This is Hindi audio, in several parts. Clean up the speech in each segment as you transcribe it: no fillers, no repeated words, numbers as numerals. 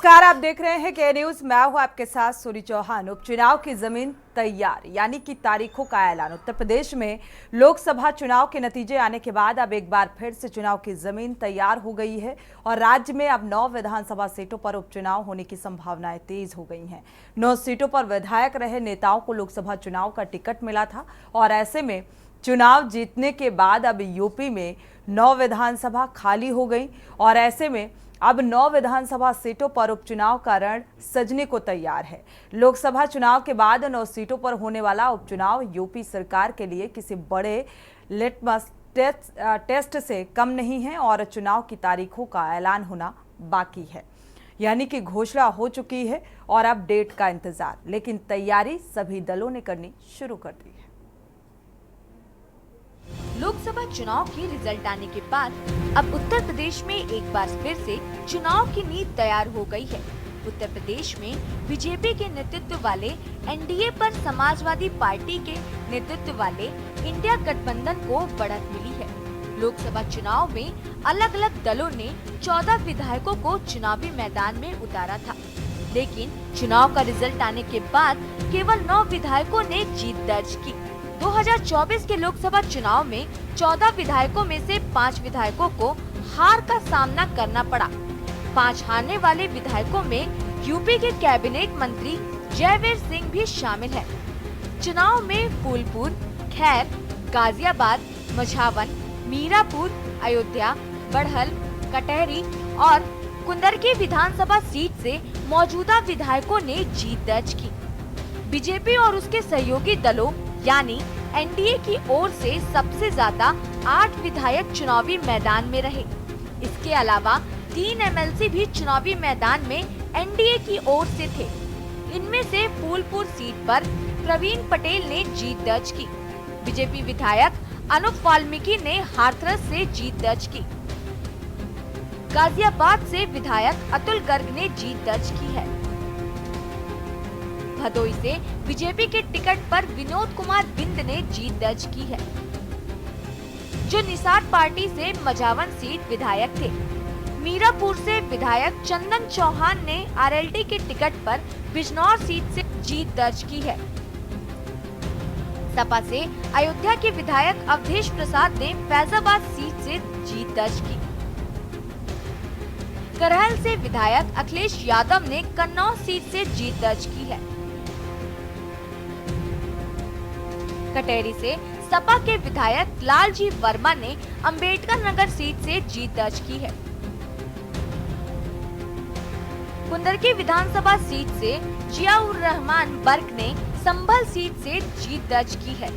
नमस्कार, आप देख रहे हैं के न्यूज। मैं हूं आपके साथ सूरी चौहान। उपचुनाव की जमीन तैयार, यानी कि तारीखों का ऐलान। उत्तर प्रदेश में लोकसभा चुनाव के नतीजे आने के बाद अब एक बार फिर से चुनाव की जमीन तैयार हो गई है और राज्य में अब 9 विधानसभा सीटों पर उपचुनाव होने की संभावनाएं तेज हो गई हैं। 9 सीटों पर विधायक रहे नेताओं को लोकसभा चुनाव का टिकट मिला था और ऐसे में चुनाव जीतने के बाद अब यूपी में 9 विधानसभा खाली हो गई और ऐसे में अब 9 विधानसभा सीटों पर उपचुनाव का रण सजने को तैयार है। लोकसभा चुनाव के बाद 9 सीटों पर होने वाला उपचुनाव यूपी सरकार के लिए किसी बड़े लिटमस टेस्ट से कम नहीं है और चुनाव की तारीखों का ऐलान होना बाकी है, यानी कि घोषणा हो चुकी है और अब डेट का इंतजार। लेकिन तैयारी सभी दलों ने करनी शुरू कर दी है। लोकसभा चुनाव के रिजल्ट आने के बाद अब उत्तर प्रदेश में एक बार फिर से चुनाव की नींव तैयार हो गई है। उत्तर प्रदेश में बीजेपी के नेतृत्व वाले एनडीए पर समाजवादी पार्टी के नेतृत्व वाले इंडिया गठबंधन को बढ़त मिली है। लोकसभा चुनाव में अलग अलग दलों ने 14 विधायकों को चुनावी मैदान में उतारा था, लेकिन चुनाव का रिजल्ट आने के बाद केवल 9 विधायकों ने जीत दर्ज की। 2024 के लोकसभा चुनाव में 14 विधायकों में से 5 विधायकों को हार का सामना करना पड़ा। 5 हारने वाले विधायकों में यूपी के कैबिनेट मंत्री जयवीर सिंह भी शामिल है। चुनाव में फूलपुर, खैर, गाजियाबाद, मझावन, मीरापुर, अयोध्या, बढ़ल, कटहरी और कुंदरकी विधानसभा सीट से मौजूदा विधायकों ने जीत दर्ज की। बीजेपी और उसके सहयोगी दलों यानी एनडीए की ओर से सबसे ज्यादा 8 विधायक चुनावी मैदान में रहे। इसके अलावा 3 एमएलसी भी चुनावी मैदान में एनडीए की ओर से थे। इनमें से फूलपुर सीट पर प्रवीण पटेल ने जीत दर्ज की। बीजेपी विधायक अनुप वाल्मीकि ने हाथरस से जीत दर्ज की। गाजियाबाद से विधायक अतुल गर्ग ने जीत दर्ज की है। भदोई से बीजेपी के टिकट पर विनोद कुमार बिंद ने जीत दर्ज की है, जो निषाद पार्टी से मझावन सीट विधायक थे। मीरापुर से विधायक चंदन चौहान ने आरएलडी के टिकट पर बिजनौर सीट से जीत दर्ज की है। सपा से अयोध्या के विधायक अवधेश प्रसाद ने फैजाबाद सीट से जीत दर्ज की। करहल से विधायक अखिलेश यादव ने कन्नौज सीट से जीत दर्ज की है। कटेरी से सपा के विधायक लालजी वर्मा ने अंबेडकर नगर सीट से जीत दर्ज की है। कुंदरकी विधानसभा सीट से जियाउर रहमान बर्क ने संभल सीट से जीत दर्ज की है।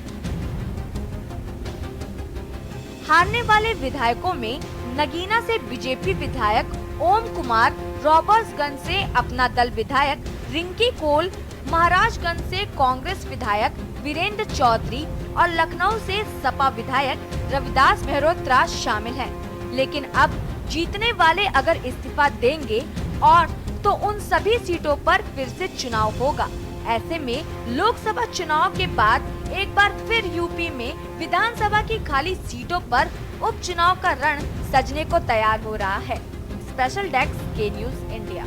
हारने वाले विधायकों में नगीना से बीजेपी विधायक ओम कुमार, रॉबर्ट्सगंज से अपना दल विधायक रिंकी कोल, महाराजगंज से कांग्रेस विधायक वीरेंद्र चौधरी और लखनऊ से सपा विधायक रविदास मेहरोत्रा शामिल हैं। लेकिन अब जीतने वाले अगर इस्तीफा देंगे और तो उन सभी सीटों पर फिर से चुनाव होगा। ऐसे में लोकसभा चुनाव के बाद एक बार फिर यूपी में विधानसभा की खाली सीटों पर उपचुनाव का रण सजने को तैयार हो रहा है। स्पेशल डेस्क के न्यूज इंडिया।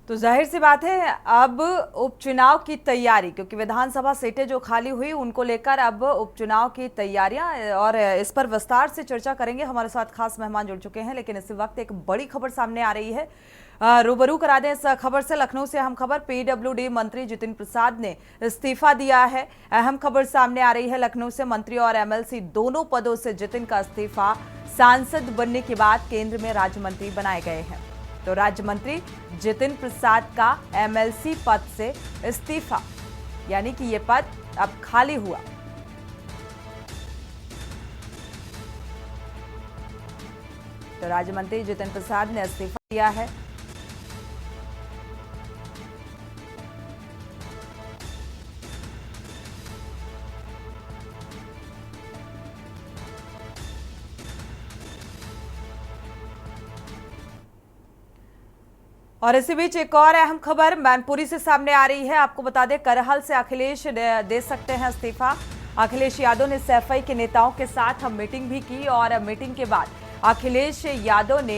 तो जाहिर सी बात है अब उपचुनाव की तैयारी, क्योंकि विधानसभा सीटें जो खाली हुई उनको लेकर अब उपचुनाव की तैयारियां, और इस पर विस्तार से चर्चा करेंगे। हमारे साथ खास मेहमान जुड़ चुके हैं, लेकिन इस वक्त एक बड़ी खबर सामने आ रही है। रूबरू करा दें इस खबर से। लखनऊ से अहम खबर, पीडब्ल्यूडी मंत्री जितिन प्रसाद ने इस्तीफा दिया है। अहम खबर सामने आ रही है लखनऊ से। मंत्री और एमएलसी दोनों पदों से जितिन का इस्तीफा। सांसद बनने के बाद केंद्र में राज्य मंत्री बनाए गए हैं। तो राज्य मंत्री जितिन प्रसाद का एमएलसी पद से इस्तीफा, यानी कि ये पद अब खाली हुआ। तो राज्य मंत्री जितिन प्रसाद ने इस्तीफा दिया है। और इसी बीच एक और अहम खबर मैनपुरी से सामने आ रही है। आपको बता दें, करहल से अखिलेश दे सकते हैं इस्तीफा। अखिलेश यादव ने सैफई के नेताओं के साथ मीटिंग भी की और मीटिंग के बाद अखिलेश यादव ने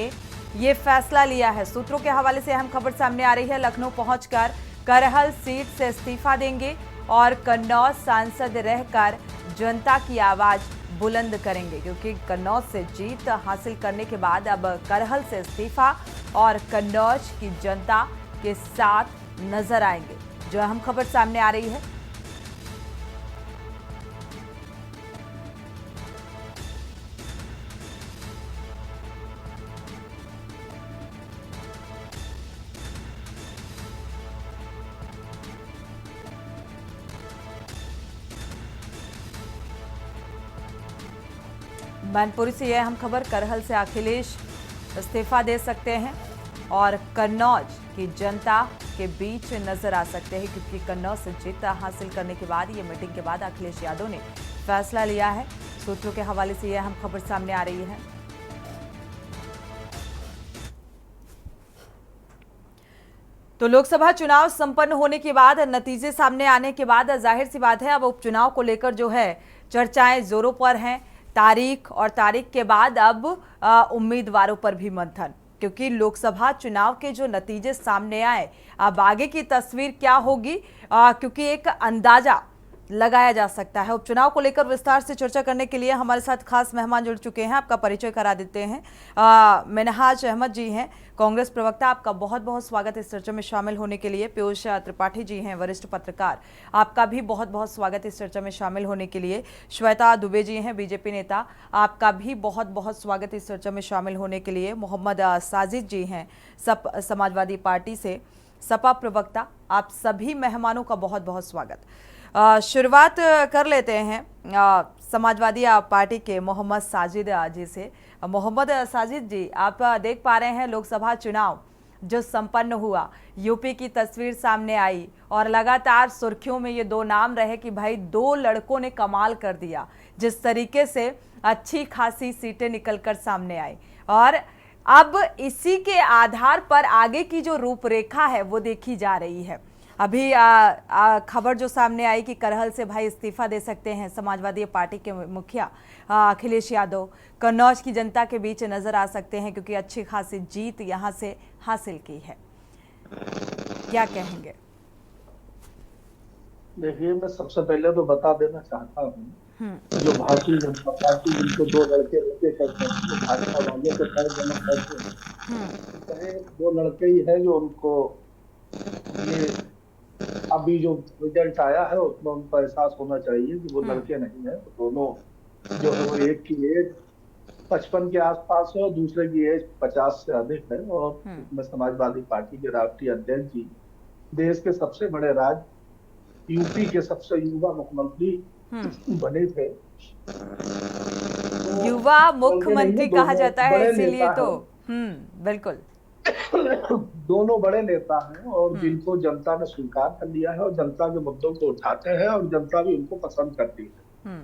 ये फैसला लिया है। सूत्रों के हवाले से अहम खबर सामने आ रही है। लखनऊ पहुंचकर करहल सीट से इस्तीफा देंगे और कन्नौज सांसद रहकर जनता की आवाज बुलंद करेंगे, क्योंकि कन्नौज से जीत हासिल करने के बाद अब करहल से इस्तीफा और कन्नौज की जनता के साथ नजर आएंगे। जो अहम खबर सामने आ रही है, मैनपुरी से यह अहम खबर, करहल से अखिलेश इस्तीफा दे सकते हैं और कन्नौज की जनता के बीच नजर आ सकते हैं, क्योंकि कन्नौज से जीत हासिल करने के बाद ये मीटिंग के बाद अखिलेश यादव ने फैसला लिया है। सूत्रों के हवाले से यह अहम खबर सामने आ रही है। तो लोकसभा चुनाव संपन्न होने के बाद, नतीजे सामने आने के बाद जाहिर सी बात है अब उपचुनाव को लेकर जो है चर्चाएं जोरों पर हैं। तारीख और तारीख के बाद अब उम्मीदवारों पर भी मंथन, क्योंकि लोकसभा चुनाव के जो नतीजे सामने आए, अब आगे की तस्वीर क्या होगी, क्योंकि एक अंदाजा लगाया जा सकता है। उपचुनाव को लेकर विस्तार से चर्चा करने के लिए हमारे साथ खास मेहमान जुड़ चुके हैं। आपका परिचय करा देते हैं। मिनहाज अहमद जी हैं, कांग्रेस प्रवक्ता, आपका बहुत बहुत स्वागत इस चर्चा में शामिल होने के लिए। पीयूष त्रिपाठी जी हैं, वरिष्ठ पत्रकार, आपका भी बहुत बहुत स्वागत इस चर्चा में शामिल होने के लिए। श्वेता दुबे जी हैं, बीजेपी नेता, आपका भी बहुत बहुत स्वागत इस चर्चा में शामिल होने के लिए। मोहम्मद साजिद जी हैं, समाजवादी पार्टी से सपा प्रवक्ता, आप सभी मेहमानों का बहुत बहुत स्वागत। शुरुआत कर लेते हैं समाजवादी पार्टी के मोहम्मद साजिद जी से। मोहम्मद साजिद जी, आप देख पा रहे हैं लोकसभा चुनाव जो संपन्न हुआ, यूपी की तस्वीर सामने आई और लगातार सुर्खियों में ये दो नाम रहे कि भाई दो लड़कों ने कमाल कर दिया। जिस तरीके से अच्छी खासी सीटें निकलकर सामने आई और अब इसी के आधार पर आगे की जो रूपरेखा है वो देखी जा रही है। अभी खबर जो सामने आई कि करहल से भाई इस्तीफा दे सकते हैं समाजवादी पार्टी के मुखिया अखिलेश यादव, कन्नौज की जनता के बीच नजर आ सकते हैं, क्योंकि अच्छी खासी जीत यहां से हासिल की है। क्या कहेंगे? देखिए, मैं सबसे पहले तो बता देना चाहता हूँ, जो भारतीय जनता पार्टी जिनको दो लड़के करते हैं, भाजपा वाले को खैर जमा करते हैं, दो लड़के ही है जो उनको ये अभी जो रिजल्ट आया है उसमें उनको एहसास होना चाहिए कि वो लड़के नहीं है। तो दोनों जो है वो एक की एज 55 के आसपास है और दूसरे की एज 50 से अधिक है। और मैं समाजवादी पार्टी के राष्ट्रीय अध्यक्ष जी, देश के सबसे बड़े राज्य यूपी के सबसे युवा मुख्यमंत्री बने थे। तो युवा मुख्यमंत्री कहा जाता है, इसीलिए तो बिल्कुल दोनों बड़े नेता हैं और जिनको जनता ने स्वीकार कर लिया है और जनता के मुद्दों को उठाते हैं और जनता भी उनको पसंद करती है।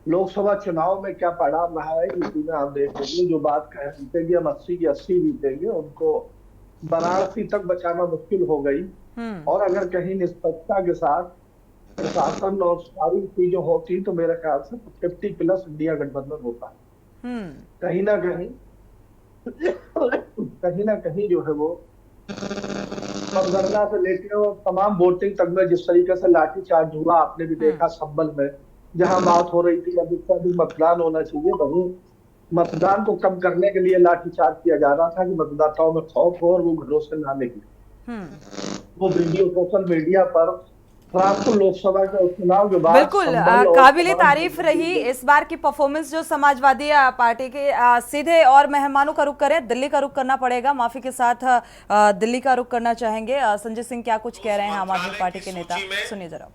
लोकसभा चुनाव में क्या परिणाम रहा है यूपी में आप देखेंगे। जो बात कह जीतेंगे हम 80 की 80 जीतेंगे, उनको वाराणसी तक बचाना मुश्किल हो गई। और अगर कहीं निष्पक्षता के साथ प्रशासन और सारी चीजें होती तो मेरे ख्याल से 50+ इंडिया गठबंधन होता है। कहीं ना कहीं जो है वो मतगणना से लेकर और तमाम वोटिंग तक में जिस तरीके से लाठीचार्ज हुआ, आपने भी देखा संभल में, जहां बात हो रही थी अधिक से अधिक मतदान होना चाहिए, वहीं मतदान को कम करने के लिए लाठीचार्ज किया जा रहा था कि मतदाताओं में खौफ हो और वो घरों से ना निकले। वो वीडियो सोशल मीडिया पर लोकसभा के चुनाव के बाद बिल्कुल काबिले तारीफ रही इस बार की परफॉर्मेंस जो समाजवादी पार्टी के। सीधे और मेहमानों का रुख करें, दिल्ली का रुख करना पड़ेगा, माफी के साथ दिल्ली का रुख करना चाहेंगे। संजय सिंह क्या कुछ कह रहे हैं आम आदमी पार्टी के नेता, सुनिए जरा।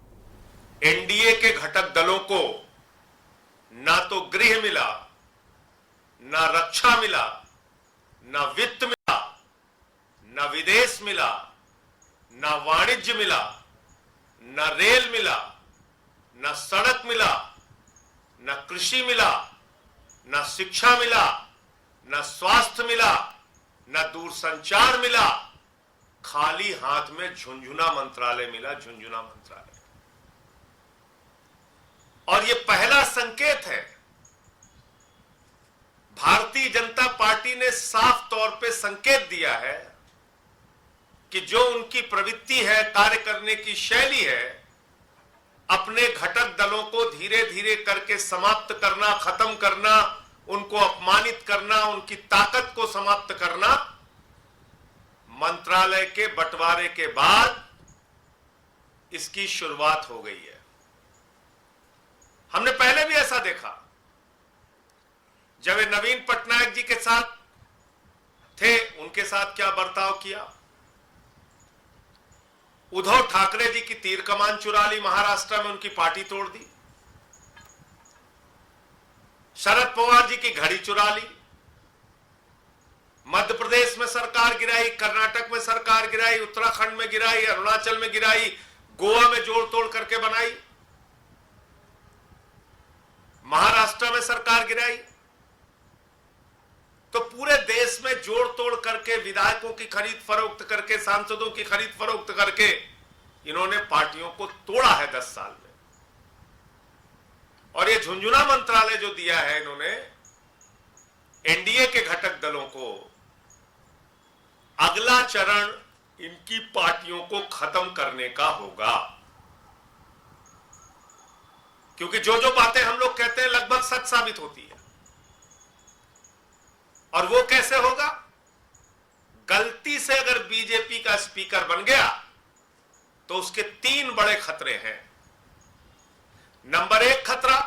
एनडीए के घटक दलों को ना तो गृह मिला, ना रक्षा मिला, ना वित्त मिला, ना विदेश मिला, ना वाणिज्य मिला, ना रेल मिला, ना सड़क मिला, ना कृषि मिला, ना शिक्षा मिला, ना स्वास्थ्य मिला, ना दूरसंचार मिला, खाली हाथ में झुंझुना मंत्रालय मिला, झुंझुना मंत्रालय। और ये पहला संकेत है। भारतीय जनता पार्टी ने साफ तौर पे संकेत दिया है कि जो उनकी प्रवृत्ति है, कार्य करने की शैली है, अपने घटक दलों को धीरे धीरे करके समाप्त करना, खत्म करना, उनको अपमानित करना, उनकी ताकत को समाप्त करना, मंत्रालय के बंटवारे के बाद इसकी शुरुआत हो गई है। हमने पहले भी ऐसा देखा, जब वे नवीन पटनायक जी के साथ थे, उनके साथ क्या बर्ताव किया। उद्धव ठाकरे जी की तीर कमान चुरा ली, महाराष्ट्र में उनकी पार्टी तोड़ दी। शरद पवार जी की घड़ी चुरा ली, मध्य प्रदेश में सरकार गिराई, कर्नाटक में सरकार गिराई, उत्तराखंड में गिराई, अरुणाचल में गिराई, गोवा में जोड़ तोड़ करके बनाई, महाराष्ट्र में सरकार गिराई। तो पूरे देश में जोड़ तोड़ करके, विधायकों की खरीद फरोख्त करके, सांसदों की खरीद फरोख्त करके इन्होंने पार्टियों को तोड़ा है 10 साल में। और ये झुंझुना मंत्रालय जो दिया है इन्होंने एनडीए के घटक दलों को, अगला चरण इनकी पार्टियों को खत्म करने का होगा। क्योंकि जो जो बातें हम लोग कहते हैं लगभग सच साबित होती है। और वो कैसे होगा? गलती से अगर बीजेपी का स्पीकर बन गया तो उसके 3 बड़े खतरे हैं। नंबर 1 खतरा,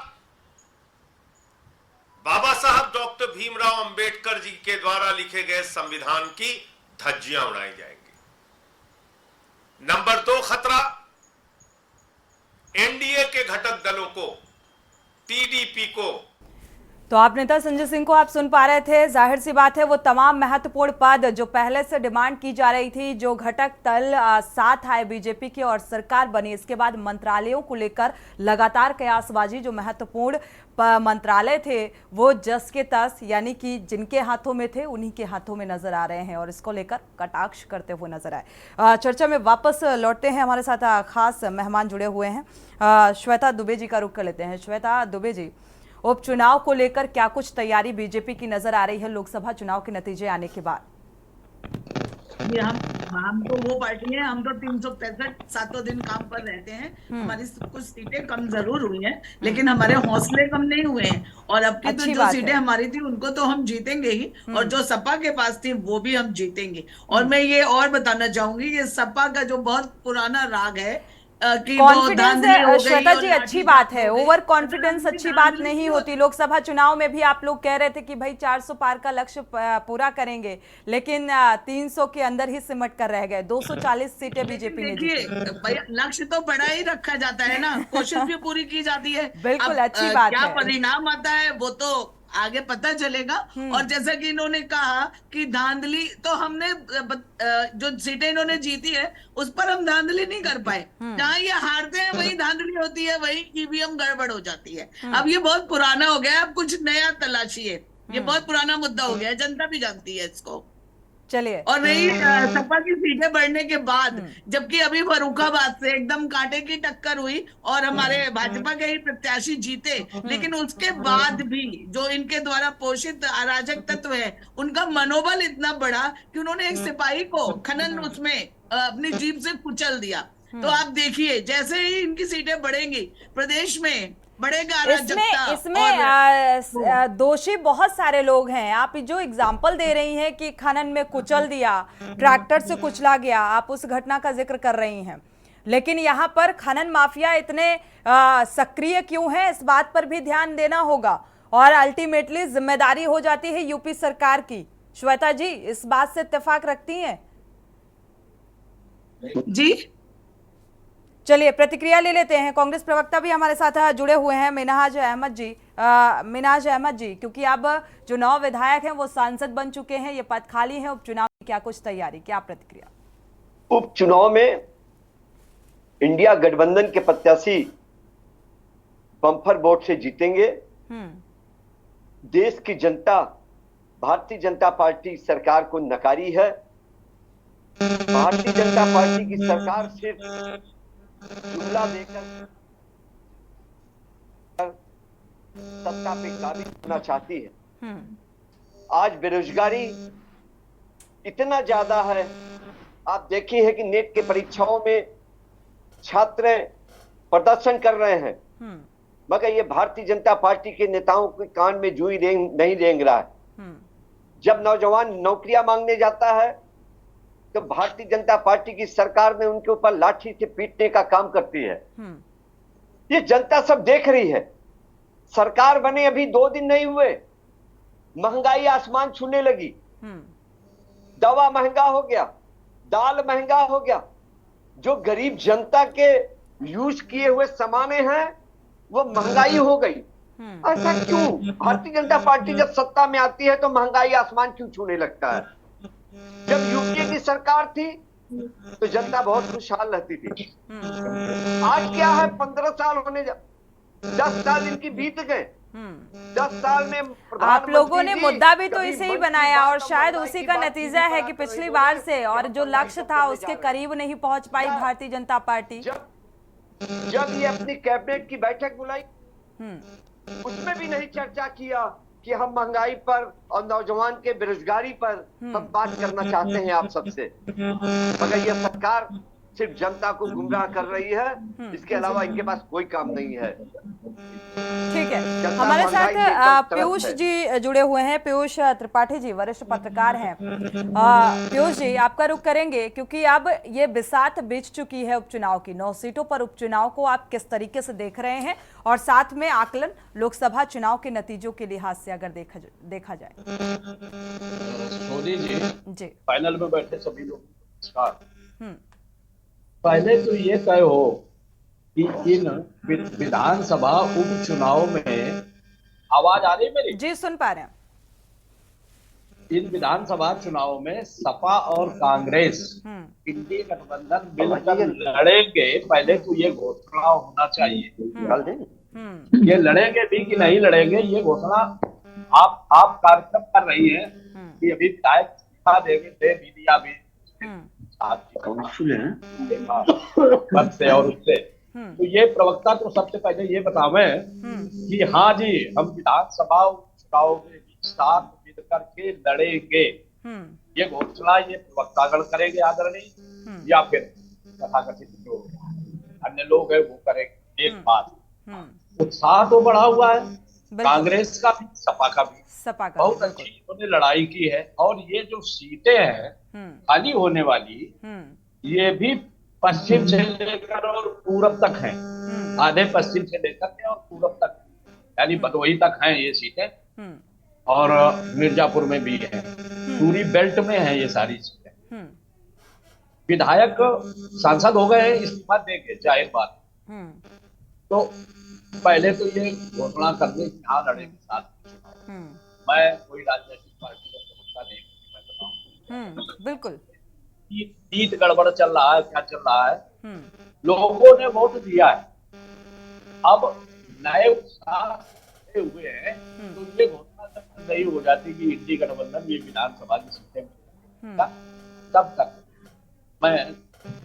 बाबा साहब डॉक्टर भीमराव अंबेडकर जी के द्वारा लिखे गए संविधान की धज्जियां उड़ाई जाएंगी। नंबर 2 खतरा, एनडीए के घटक दलों को, टीडीपी को। तो आप नेता संजय सिंह को आप सुन पा रहे थे। जाहिर सी बात है वो तमाम महत्वपूर्ण पद जो पहले से डिमांड की जा रही थी, जो घटक दल साथ आए बीजेपी के और सरकार बनी, इसके बाद मंत्रालयों को लेकर लगातार कयासबाजी, जो महत्वपूर्ण मंत्रालय थे वो जस के तस, यानी कि जिनके हाथों में थे उन्हीं के हाथों में नजर आ रहे हैं और इसको लेकर कटाक्ष करते हुए नजर आए। चर्चा में वापस लौटते हैं, हमारे साथ खास मेहमान जुड़े हुए हैं। श्वेता दुबे जी का रुख कर लेते हैं। श्वेता दुबे जी, उपचुनाव को लेकर क्या कुछ तैयारी बीजेपी की नजर आ रही है लोकसभा चुनाव के नतीजे आने के बाद? हम तो वो पार्टी है, हम तो 365 सातों दिन काम पर रहते हैं। हमारी कुछ सीटें कम जरूर हुई हैं, लेकिन हमारे हौसले कम नहीं हुए हैं। और अब की तो जो सीटें हमारी थी उनको तो हम जीतेंगे ही, और जो सपा के पास थी वो भी हम जीतेंगे। और मैं ये और बताना चाहूंगी, ये सपा का जो बहुत पुराना राग है कि कॉन्फिडेंस है। श्वेता जी, अच्छी बात है, ओवर कॉन्फिडेंस अच्छी बात नहीं होती। लोकसभा चुनाव में भी आप लोग कह रहे थे कि भाई 400 पार का लक्ष्य पूरा करेंगे, लेकिन 300 के अंदर ही सिमट कर रह गए। 240 सीटें बीजेपी ने जीती। लक्ष्य तो बड़ा ही रखा जाता है ना, कोशिश भी पूरी की जाती है। बिल्कुल, अच्छी बात है। क्या परिणाम आता है वो तो आगे पता चलेगा। और जैसा कि इन्होंने कहा कि धांधली, तो हमने जो सीटें इन्होंने जीती है उस पर हम धांधली नहीं कर पाए। जहां ये हारते हैं वही धांधली होती है, वही ईवीएम गड़बड़ हो जाती है। अब ये बहुत पुराना हो गया, अब कुछ नया तलाशिए। ये बहुत पुराना मुद्दा हो गया है, जनता भी जानती है इसको। चलिए, और रही सपा की सीटें बढ़ने के बाद, जबकि अभी फर्रुखाबाद से एकदम कांटे की टक्कर हुई और हमारे भाजपा के ही प्रत्याशी जीते, लेकिन उसके बाद भी जो इनके द्वारा पोषित अराजक तत्व है उनका मनोबल इतना बढ़ा कि उन्होंने एक सिपाही को खनन उसमें अपनी जीप से कुचल दिया। तो आप देखिए, जैसे ही इनकी सीटें बढ़ेंगी प्रदेश में बढ़ेगा अराजकता। इसमें दोषी बहुत सारे लोग हैं। आप जो एग्जाम्पल दे रही हैं कि खनन में कुचल दिया, ट्रैक्टर से कुचला गया, आप उस घटना का जिक्र कर रही हैं, लेकिन यहाँ पर खनन माफिया इतने सक्रिय क्यों हैं, इस बात पर भी ध्यान देना होगा। और अल्टीमेटली जिम्मेदारी हो जाती है यूपी सरकार की। श्वेता जी, इस बात से इत्तेफाक रखती हैं? जी, चलिए प्रतिक्रिया ले लेते हैं। कांग्रेस प्रवक्ता भी हमारे साथ जुड़े हुए हैं, मिनहाज अहमद जी। मिनहाज अहमद जी, क्योंकि अब जो 9 विधायक हैं वो सांसद बन चुके हैं, ये पद खाली हैं, उपचुनाव की क्या कुछ तैयारी, क्या प्रतिक्रिया? उपचुनाव में इंडिया गठबंधन के प्रत्याशी बम्पर वोट से जीतेंगे। देश की जनता भारतीय जनता पार्टी सरकार को नकारी है। भारतीय जनता पार्टी की सरकार सिर्फ जुमला देकर सत्ता पे काबिज होना चाहती है। हम्म, आज बेरोजगारी इतना ज्यादा है, आप देखिए है कि नेट के परीक्षाओं में छात्र प्रदर्शन कर रहे हैं, हम्म, मगर ये भारतीय जनता पार्टी के नेताओं के कान में जूं नहीं रेंग रहा है। हम्म, जब नौजवान नौकरियां मांगने जाता है तो भारतीय जनता पार्टी की सरकार में उनके ऊपर लाठी से पीटने का काम करती है। हम्म, ये जनता सब देख रही है। सरकार बने अभी 2 दिन नहीं हुए, महंगाई आसमान छूने लगी, हम्म, दवा महंगा हो गया, दाल महंगा हो गया, जो गरीब जनता के यूज किए हुए सामाने हैं वो महंगाई हो गई। हम्म, ऐसा क्यों? भारतीय जनता पार्टी जब सत्ता में आती है तो महंगाई आसमान क्यों छूने लगता है? जब यूपीए की सरकार थी तो जनता बहुत खुशहाल रहती थी। आज क्या है, 15 साल होने 10 साल इनकी बीत गए। 10 साल में आप लोगों ने प्रधानमंत्री जी मुद्दा भी तो कभी इसे ही मन की बनाया बात और और शायद महंगाई उसी की का बात नतीजा की है बात कि कर पिछली रहे बार हो। से और जो लक्ष्य था उसके करीब नहीं पहुंच पाई भारतीय जनता पार्टी। जब ये अपनी कैबिनेट की बैठक बुलाई हम्म, उसमें भी नहीं चर्चा किया कि हम महंगाई पर और नौजवान के बेरोजगारी पर हम बात करना चाहते हैं आप सबसे। मगर ये सरकार सिर्फ जनता को गुमराह कर रही है, इसके अलावा इनके पास कोई काम नहीं है। ठीक है, जनता हमारे साथ महंगाई से एकदम त्रस्त पीयूष है। जी जुड़े हुए हैं। पीयूष त्रिपाठी जी वरिष्ठ पत्रकार हैं। पीयूष जी, आपका रुख करेंगे क्योंकि अब ये बिसात बीत चुकी है उपचुनाव की। 9 सीटों पर उपचुनाव को आप किस तरीके से देख रहे हैं और साथ में आकलन लोकसभा चुनाव के नतीजों के लिहाज से अगर देखा जाए। सोनी जी, जी। पैनल में बैठे सभी लोग नमस्कार। हम्म, पहले तो ये तय हो कि इन विधानसभा उपचुनाव में, आवाज आ रही है मेरी? जी सुन पा रहे हैं। इन विधानसभा चुनाव में सपा और कांग्रेस इंडी गठबंधन मिलकर लड़ेंगे, पहले तो ये घोषणा होना चाहिए। ये लड़ेंगे भी कि नहीं लड़ेंगे, ये घोषणा आप कार्यक्रम कर रही हैं कि अभी विधायक इस्तीफा देंगे, दे भी दिया भी पद से और उससे। तो ये प्रवक्ता तो सबसे पहले ये बतावे कि हाँ जी, हम विधानसभा चुनाव में 7 मिल करके लड़ेंगे। ये घोषणा ये प्रवक्तागण करेंगे आदरणीय, या फिर तथाकथित जो अन्य लोग हैं वो करेंगे। एक बात, उत्साह तो बढ़ा हुआ है कांग्रेस का भी, सपा का भी। बहुत अच्छी उन्होंने लड़ाई की है। और ये जो सीटें हैं खाली होने वाली, ये भी पश्चिम से लेकर और पूरब तक हैं। आधे पश्चिम से लेकर के और पूरब तक, यानी भदोही तक हैं ये सीटें, और मिर्जापुर में भी है। पूरी बेल्ट में है ये सारी सीटें। विधायक सांसद हो गए, इस्तीफा देंगे, जाहिर बात। तो पहले तो ये घोषणा करने की हाँ लड़ेंगे साथ। मैं कोई राजनीतिक पार्टी का प्रवक्ता नहीं, मैं बताऊं बिल्कुल सीट गड़बड़ चल रहा है, क्या चल रहा है। लोगों ने वोट दिया है, अब नए उत्साह हुए हैं, तो ये घोषणा तक नहीं हो जाती कि इंडी गठबंधन ये विधानसभा की सीटें तब तक मैं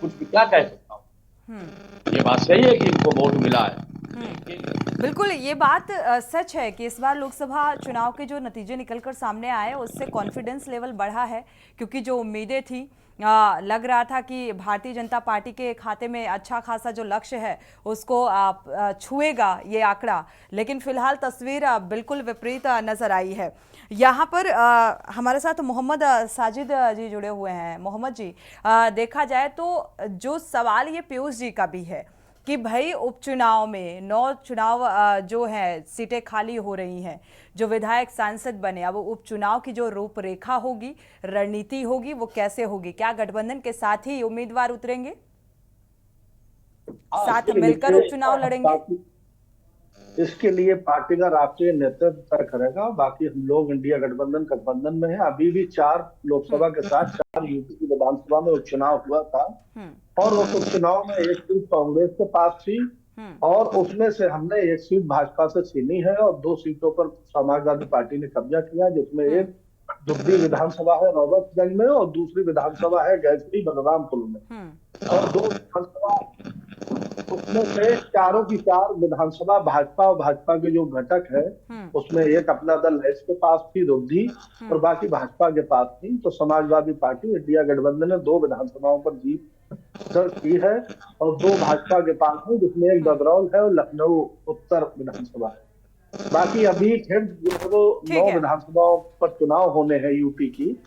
कुछ भी क्या कह सकता हूँ। ये बात सही है कि इनको वोट मिला है। बिल्कुल, ये बात सच है कि इस बार लोकसभा चुनाव के जो नतीजे निकलकर सामने आए उससे कॉन्फिडेंस लेवल बढ़ा है, क्योंकि जो उम्मीदें थी लग रहा था कि भारतीय जनता पार्टी के खाते में अच्छा खासा जो लक्ष्य है उसको छुएगा ये आंकड़ा, लेकिन फिलहाल तस्वीर बिल्कुल विपरीत नजर आई है। यहाँ पर हमारे साथ मोहम्मद साजिद जी जुड़े हुए हैं। मोहम्मद जी, देखा जाए तो जो सवाल ये पीयूष जी का भी है कि भाई उपचुनाव में 9 चुनाव जो है सीटें खाली हो रही हैं, जो विधायक सांसद बने, अब उपचुनाव की जो रूपरेखा होगी, रणनीति होगी, वो कैसे होगी? क्या गठबंधन के साथ ही उम्मीदवार उतरेंगे, साथ मिलकर उपचुनाव लड़ेंगे? इसके लिए पार्टी का राष्ट्रीय नेतृत्व तय करेगा। बाकी हम लोग इंडिया गठबंधन में है। अभी भी 4 लोकसभा के साथ 4 यूपी की विधानसभा में उपचुनाव हुआ था, और उस उपचुनाव में 1 सीट कांग्रेस के पास थी, और उसमें से हमने 1 सीट भाजपा से छीनी है, और 2 सीटों पर समाजवादी पार्टी ने कब्जा किया, जिसमें एक दुग्धी विधानसभा है रॉबर्ट्सगंज में, और दूसरी विधानसभा है गैसरी बलरामपुर में, और 2 विधानसभा उसमें से चारों की चार विधानसभा भाजपा और भाजपा के जो घटक है उसमें एक अपना दल है, इसके पास थी रुद्धि और बाकी भाजपा के पास थी। तो समाजवादी पार्टी इंडिया गठबंधन ने 2 विधानसभाओं पर जीत दर्ज की है और 2 भाजपा के पास है, जिसमें एक बदरौल है और लखनऊ उत्तर विधानसभा है। बाकी अभी फिर जो 9 विधानसभाओं पर चुनाव होने हैं यूपी की,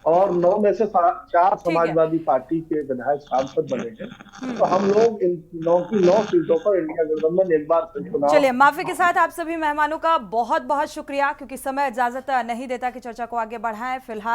और 9 में से 4 समाजवादी पार्टी के विधायक सांसद बने हैं। तो हम लोग इन 9 की 9 सीटों पर इंडिया गठबंधन एक बार फिर चुनाव। चलिए, माफी के साथ आप सभी मेहमानों का बहुत बहुत शुक्रिया, क्योंकि समय इजाजत नहीं देता कि चर्चा को आगे बढ़ाएं। फिलहाल